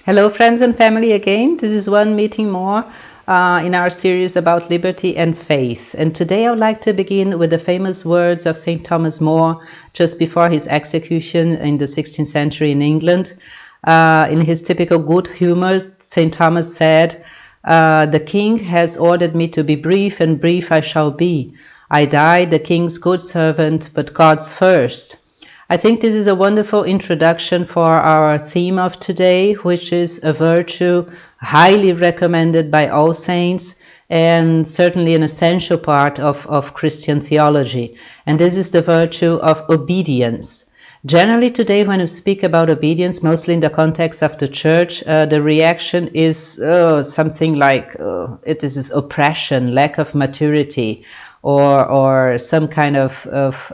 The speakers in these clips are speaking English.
Hello, friends and family again. This is one meeting more in our series about liberty and faith. And today I would like to begin with the famous words of St. Thomas More just before his execution in the 16th century in England. In his typical good humor, St. Thomas said, "The king has ordered me to be brief, and brief I shall be. I die the king's good servant, but God's first." I think this is a wonderful introduction for our theme of today, which is a virtue highly recommended by all saints and certainly an essential part of Christian theology. And this is the virtue of obedience. Generally today, when we speak about obedience, mostly in the context of the church, the reaction is something like it is oppression, lack of maturity, or some kind of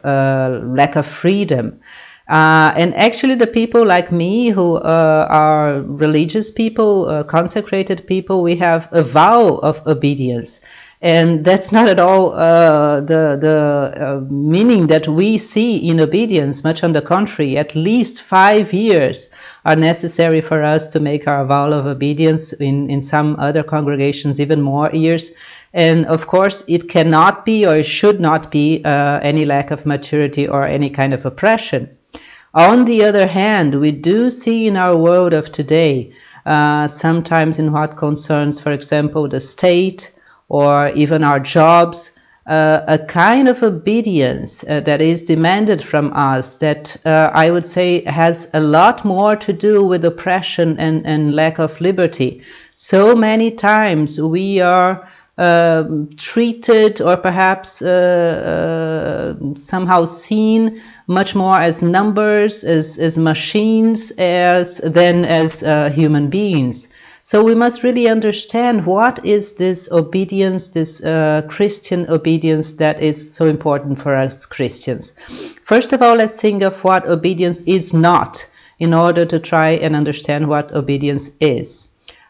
lack of freedom. And actually the people like me who are religious people, consecrated people, we have a vow of obedience. And that's not at all the meaning that we see in obedience. Much on the contrary, at least 5 years are necessary for us to make our vow of obedience. In some other congregations, even more years. And of course, it cannot be or it should not be any lack of maturity or any kind of oppression. On the other hand, we do see in our world of today, sometimes in what concerns, for example, the state or even our jobs, a kind of obedience that is demanded from us that I would say has a lot more to do with oppression and lack of liberty. So many times we are treated or perhaps somehow seen much more as numbers, as machines, than as human beings. So we must really understand what is this obedience, this Christian obedience that is so important for us Christians. First of all, let's think of what obedience is not in order to try and understand what obedience is.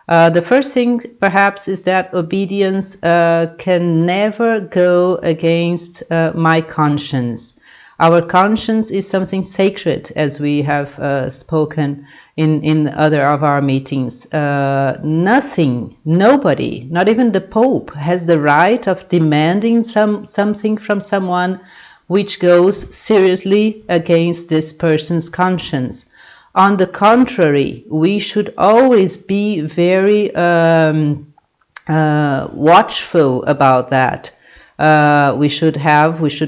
The first thing perhaps is that obedience can never go against my conscience. Our conscience is something sacred, as we have spoken in other of our meetings. Nothing, nobody, not even the Pope, has the right of demanding something from someone which goes seriously against this person's conscience. On the contrary, we should always be very watchful about that. We should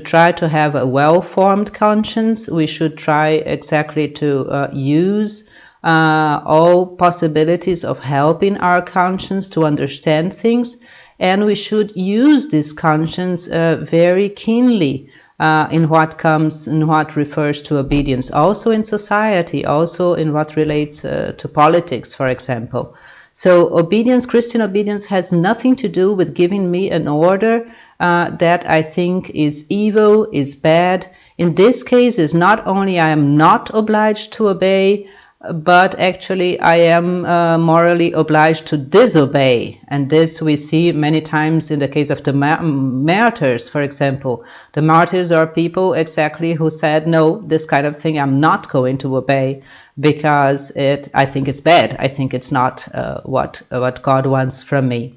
try to have a well-formed conscience. We should try exactly to use all possibilities of helping our conscience to understand things, and we should use this conscience very keenly in what refers to obedience, also in society, also in what relates to politics, for example. So obedience, Christian obedience, has nothing to do with giving me an order that I think is evil, is bad. In this case, is not only I am not obliged to obey, but actually I am morally obliged to disobey. And this we see many times in the case of the martyrs, for example. The martyrs are people exactly who said, no, this kind of thing I'm not going to obey because I think it's bad. I think it's not what God wants from me.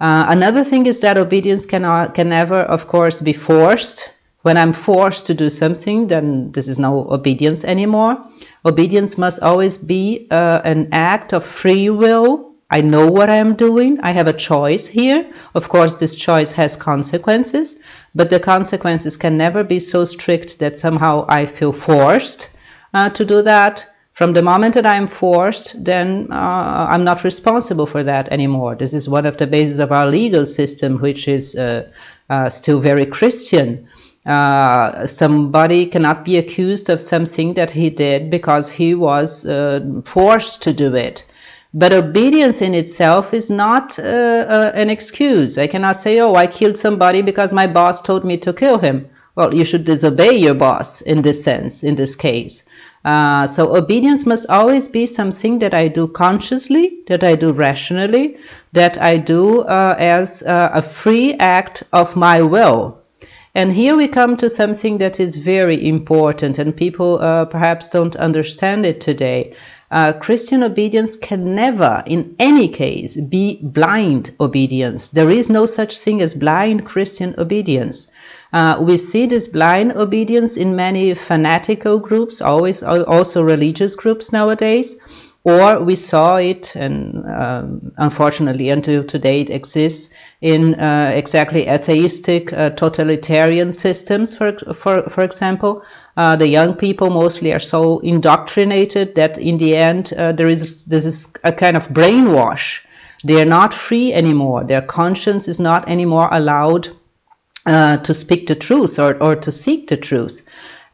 Another thing is that obedience can never, of course, be forced. When I'm forced to do something, then this is no obedience anymore. Obedience must always be an act of free will. I know what I am doing. I have a choice here. Of course, this choice has consequences, but the consequences can never be so strict that somehow I feel forced to do that. From the moment that I'm forced, then I'm not responsible for that anymore. This is one of the bases of our legal system, which is still very Christian. Somebody cannot be accused of something that he did because he was forced to do it. But obedience in itself is not an excuse. I cannot say, oh, I killed somebody because my boss told me to kill him. Well, you should disobey your boss in this sense, in this case. So obedience must always be something that I do consciously, that I do rationally, that I do as a free act of my will. And here we come to something that is very important, and people perhaps don't understand it today. Christian obedience can never, in any case, be blind obedience. There is no such thing as blind Christian obedience. We see this blind obedience in many fanatical groups, always also religious groups nowadays, or we saw it, and unfortunately until today it exists, in exactly atheistic totalitarian systems, for example. The young people mostly are so indoctrinated that in the end this is a kind of brainwash. They are not free anymore. Their conscience is not anymore allowed to speak the truth or to seek the truth.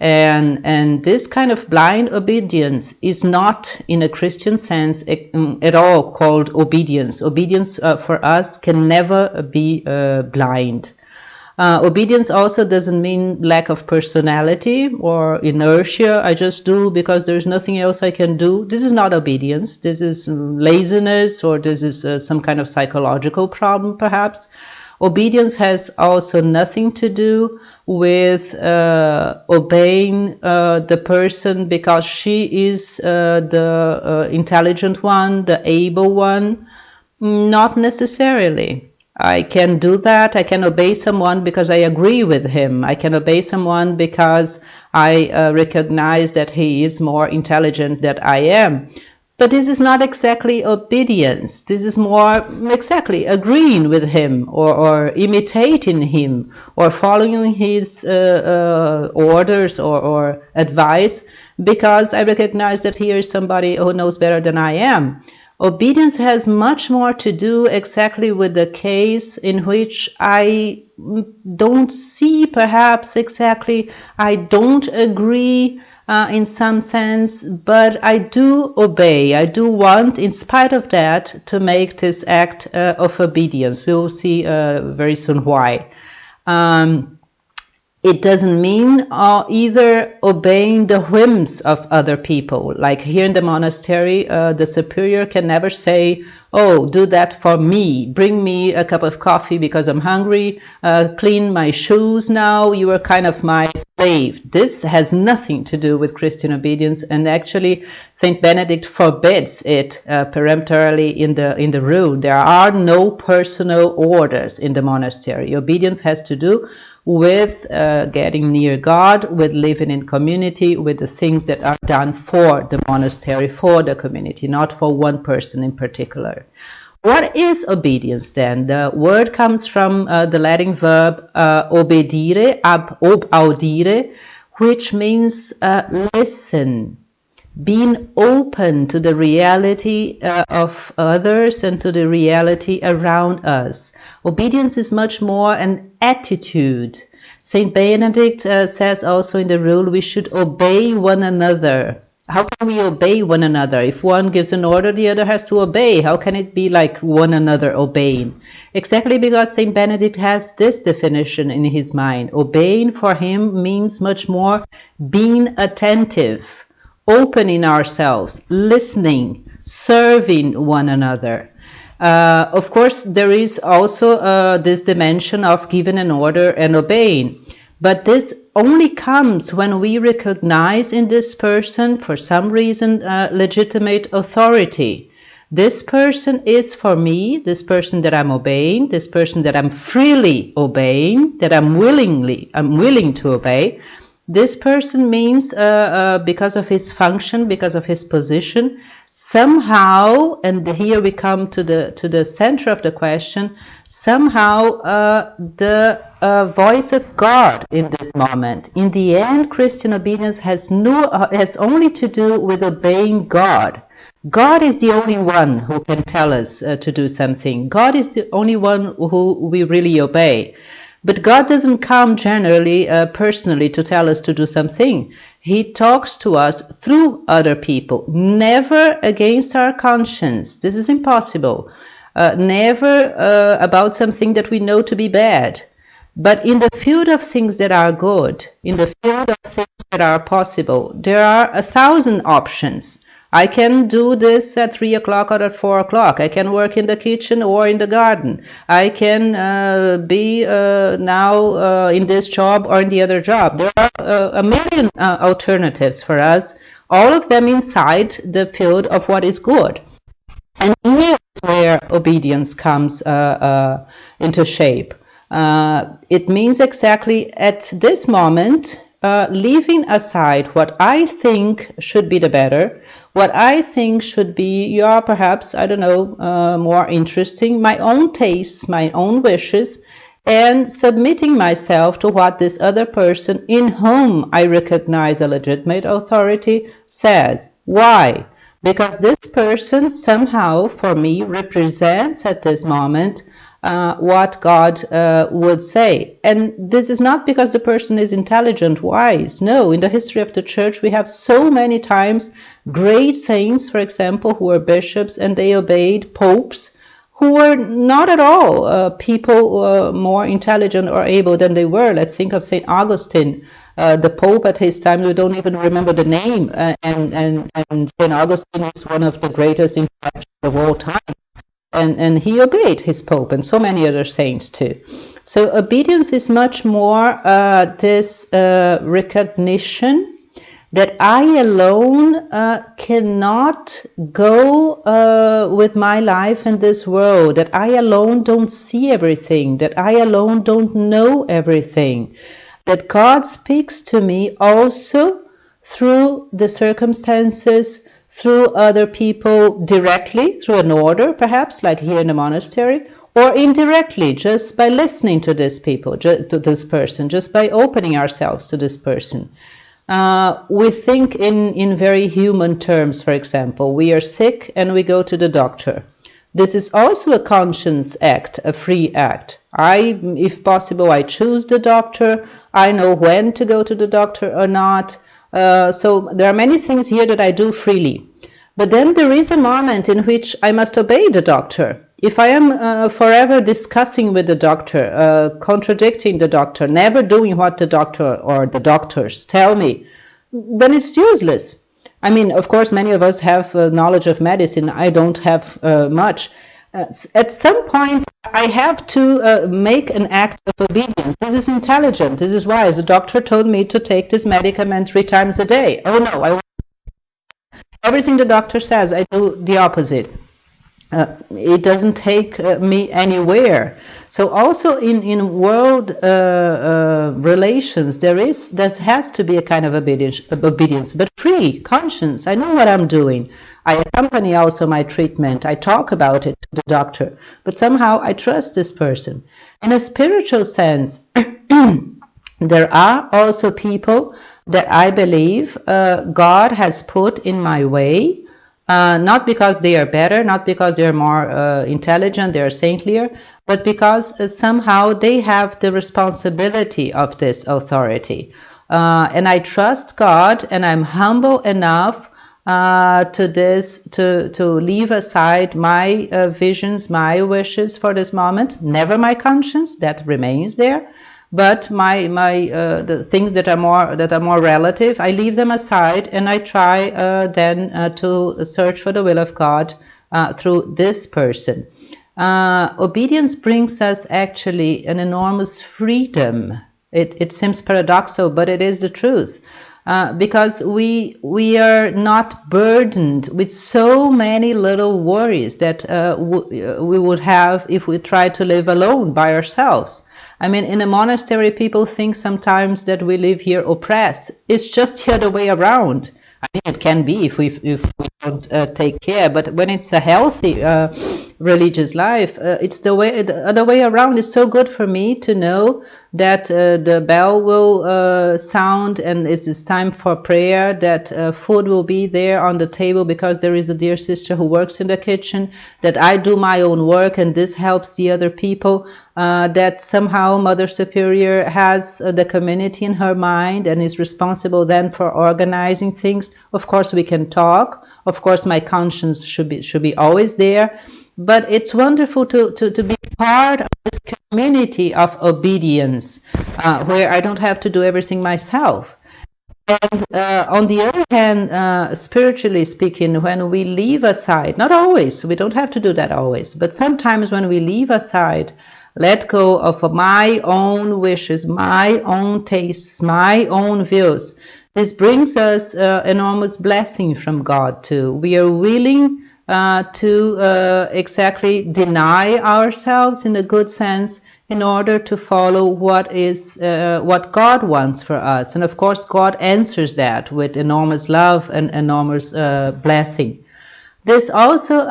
And this kind of blind obedience is not, in a Christian sense, at all called obedience. Obedience for us can never be blind. Obedience also doesn't mean lack of personality or inertia. I just do because there's nothing else I can do. This is not obedience. This is laziness, or this is some kind of psychological problem, perhaps. Obedience has also nothing to do with obeying the person because she is the intelligent one, the able one. Not necessarily. I can do that. I can obey someone because I agree with him. I can obey someone because I recognize that he is more intelligent than I am. But this is not exactly obedience. This is more exactly agreeing with him, or imitating him, or following his orders or advice because I recognize that here is somebody who knows better than I am. Obedience has much more to do exactly with the case in which I don't see, perhaps exactly, I don't agree in some sense, but I do obey. I do want, in spite of that, to make this act of obedience. We will see very soon why. It doesn't mean either obeying the whims of other people. Like here in the monastery, the superior can never say, oh, do that for me. Bring me a cup of coffee because I'm hungry. Clean my shoes now. You are kind of my slave. This has nothing to do with Christian obedience. And actually, Saint Benedict forbids it peremptorily in the rule. There are no personal orders in the monastery. Obedience has to do with getting near God, with living in community, with the things that are done for the monastery, for the community, not for one person in particular. What is obedience then? The word comes from the Latin verb obedire, ab audire, which means listen, being open to the reality of others and to the reality around us. Obedience is much more an attitude. Saint Benedict says also in the rule we should obey one another. How can we obey one another? If one gives an order, the other has to obey. How can it be like one another obeying? Exactly because Saint Benedict has this definition in his mind. Obeying for him means much more being attentive, opening ourselves, listening, serving one another. Of course, there is also this dimension of giving an order and obeying. But this only comes when we recognize in this person, for some reason, legitimate authority. This person is for me, this person that I'm obeying, this person that I'm freely obeying, that I'm willing to obey. This person means because of his function, because of his position, somehow, and here we come to the center of the question, somehow the voice of God in this moment. In the end, Christian obedience has only to do with obeying God. God is the only one who can tell us to do something. God is the only one who we really obey. But God doesn't come generally, personally, to tell us to do something. He talks to us through other people, never against our conscience. This is impossible. Never about something that we know to be bad. But in the field of things that are good, in the field of things that are possible, there are 1,000 options. I can do this at 3 o'clock or at 4 o'clock. I can work in the kitchen or in the garden. I can be now in this job or in the other job. There are a million alternatives for us all of them inside the field of what is good. And here's where obedience comes into shape. It means exactly at this moment, leaving aside what I think should be the better, what I think should be perhaps, I don't know, more interesting, my own tastes, my own wishes, and submitting myself to what this other person, in whom I recognize a legitimate authority, says. Why? Because this person somehow, for me, represents at this moment what God would say. And this is not because the person is intelligent, wise. No, in the history of the church, we have so many times great saints, for example, who were bishops, and they obeyed popes who were not at all people more intelligent or able than they were. Let's think of St. Augustine, the Pope at his time. We don't even remember the name, and St. Augustine is one of the greatest intellectuals of all time. And he obeyed his Pope, and so many other saints too. So obedience is much more this recognition that I alone cannot go with my life in this world, that I alone don't see everything, that I alone don't know everything, that God speaks to me also through the circumstances, through other people directly, through an order perhaps, like here in the monastery, or indirectly, just by listening to this person, just by opening ourselves to this person. We think in very human terms. For example, we are sick and we go to the doctor. This is also a conscience act, a free act. If possible, I choose the doctor. I know when to go to the doctor or not. So there are many things here that I do freely. But then there is a moment in which I must obey the doctor. If I am forever discussing with the doctor, contradicting the doctor, never doing what the doctor or the doctors tell me, then it's useless. I mean, of course, many of us have knowledge of medicine. I don't have much. At some point, I have to make an act of obedience. This is intelligent. This is wise. The doctor told me to take this medicament 3 times a day. Oh no, everything the doctor says, I do the opposite. It doesn't take me anywhere. So also in world relations, there has to be a kind of obedience, but free conscience. I know what I'm doing. I accompany also my treatment. I talk about it to the doctor, but somehow I trust this person. In a spiritual sense, there are also people that I believe God has put in my way. Not because they are better, not because they are more intelligent, they are saintlier, but because somehow they have the responsibility of this authority. And I trust God, and I'm humble enough to leave aside my visions, my wishes for this moment. Never my conscience, that remains there. But the things that are more relative, I leave them aside, and I try then to search for the will of God through this person. Obedience brings us actually an enormous freedom. It seems paradoxical, but it is the truth. Because we are not burdened with so many little worries that we would have if we tried to live alone by ourselves. I mean, in a monastery, people think sometimes that we live here oppressed. It's just the other way around. I mean, it can be if we don't take care, but when it's a healthy religious life, it's the other way around. It's so good for me to know that the bell will sound and it's time for prayer, that food will be there on the table because there is a dear sister who works in the kitchen, that I do my own work and this helps the other people, that somehow Mother Superior has the community in her mind and is responsible then for organizing things. Of course, we can talk. Of course, my conscience should be always there. But it's wonderful to be part of this community of obedience, where I don't have to do everything myself. And on the other hand, spiritually speaking, when we leave aside, not always, we don't have to do that always, but sometimes when we leave aside, let go of my own wishes, my own tastes, my own views, This brings us enormous blessing from God too. We are willing to exactly deny ourselves in a good sense in order to follow what God wants for us. And of course, God answers that with enormous love and enormous blessing. This also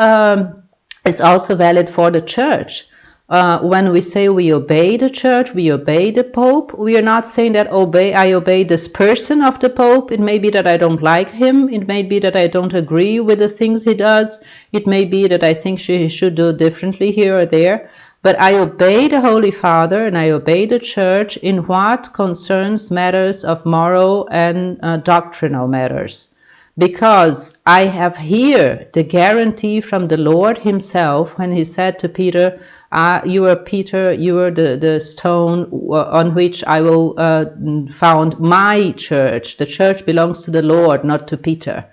is also valid for the church. When we say we obey the church, we obey the Pope, we are not saying that I obey this person of the Pope. It may be that I don't like him. It may be that I don't agree with the things he does. It may be that I think he should do differently here or there. But I obey the Holy Father and I obey the church in what concerns matters of moral and doctrinal matters. Because I have here the guarantee from the Lord himself when he said to Peter, you are Peter, you are the stone on which I will found my church. The church belongs to the Lord, not to Peter.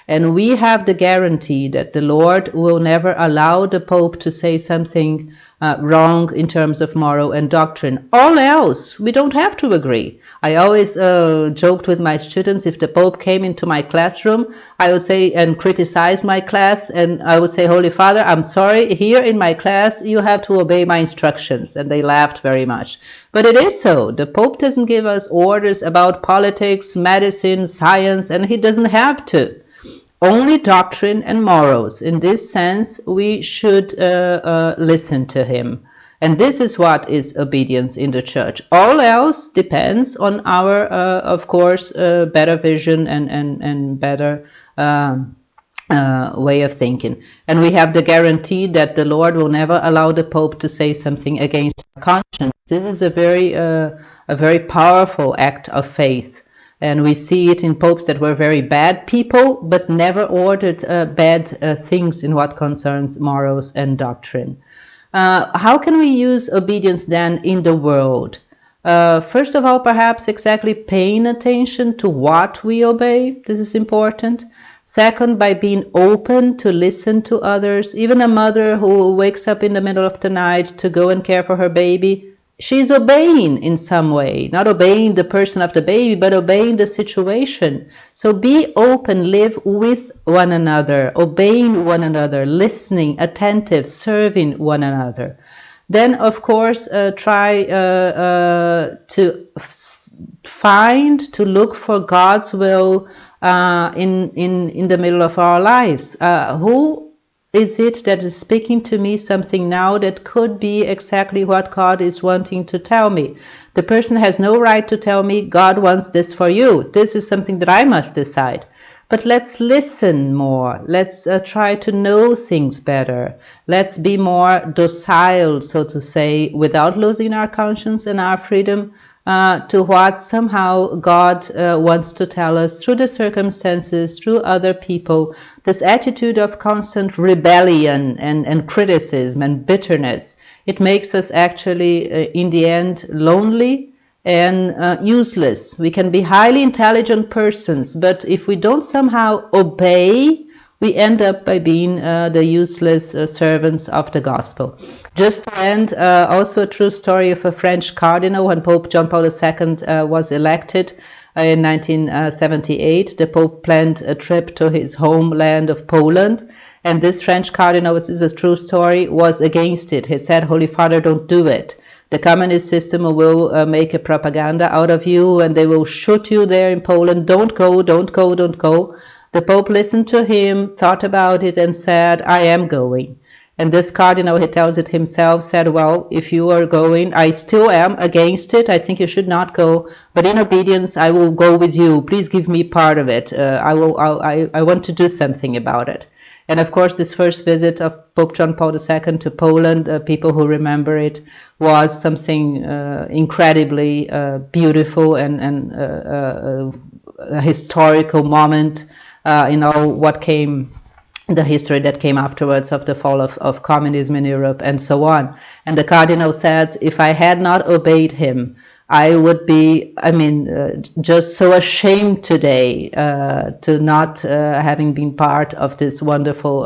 And we have the guarantee that the Lord will never allow the Pope to say something wrong in terms of moral and doctrine. All else, we don't have to agree. I always joked with my students, if the Pope came into my classroom, I would say, and criticized my class, and I would say, Holy Father, I'm sorry, here in my class, you have to obey my instructions. And they laughed very much. But it is so. The Pope doesn't give us orders about politics, medicine, science, and he doesn't have to. Only doctrine and morals. In this sense, we should listen to him. And this is what is obedience in the church. All else depends on our, of course, better vision and better way of thinking. And we have the guarantee that the Lord will never allow the Pope to say something against our conscience. This is a very powerful act of faith. And we see it in popes that were very bad people, but never ordered bad things in what concerns morals and doctrine. How can we use obedience then in the world? First of all, perhaps exactly paying attention to what we obey. This is important. Second, by being open to listen to others. Even a mother who wakes up in the middle of the night to go and care for her baby, she's obeying in some way, not obeying the person of the baby, but obeying the situation. So be open, live with one another, obeying one another, listening, attentive, serving one another. Then, of course, try to look for God's will in the middle of our lives. Who is it that is speaking to me something now that could be exactly what God is wanting to tell me? The person has no right to tell me, God wants this for you. This is something that I must decide. But let's listen more. Let's try to know things better. Let's be more docile, so to say, without losing our conscience and our freedom, to what somehow God wants to tell us through the circumstances, through other people. This attitude of constant rebellion and criticism and bitterness, it makes us actually, in the end, lonely and useless. We can be highly intelligent persons, but if we don't somehow obey, we end up by being the useless servants of the gospel. Just to end, also a true story of a French cardinal. When Pope John Paul II was elected in 1978, the Pope planned a trip to his homeland of Poland. And this French cardinal, which is a true story, was against it. He said, Holy Father, don't do it. The communist system will make a propaganda out of you and they will shoot you there in Poland. Don't go, don't go, don't go. The Pope listened to him, thought about it, and said, I am going. And this cardinal, he tells it himself, said, well, if you are going, I still am against it. I think you should not go. But in obedience, I will go with you. Please give me part of it. I want to do something about it. And of course, this first visit of Pope John Paul II to Poland, people who remember it, was something incredibly beautiful and a historical moment. What came, the history that came afterwards of the fall of communism in Europe and so on. And the cardinal says, if I had not obeyed him, I would be, just so ashamed today to not having been part of this wonderful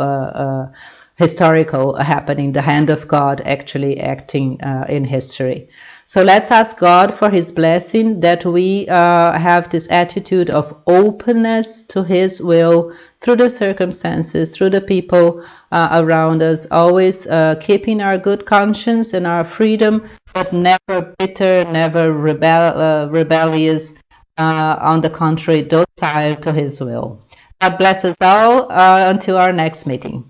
historical happening, the hand of God actually acting in history. So let's ask God for his blessing, that we have this attitude of openness to his will through the circumstances, through the people around us, always keeping our good conscience and our freedom, but never bitter, never rebellious. On the contrary, docile to his will. God bless us all until our next meeting.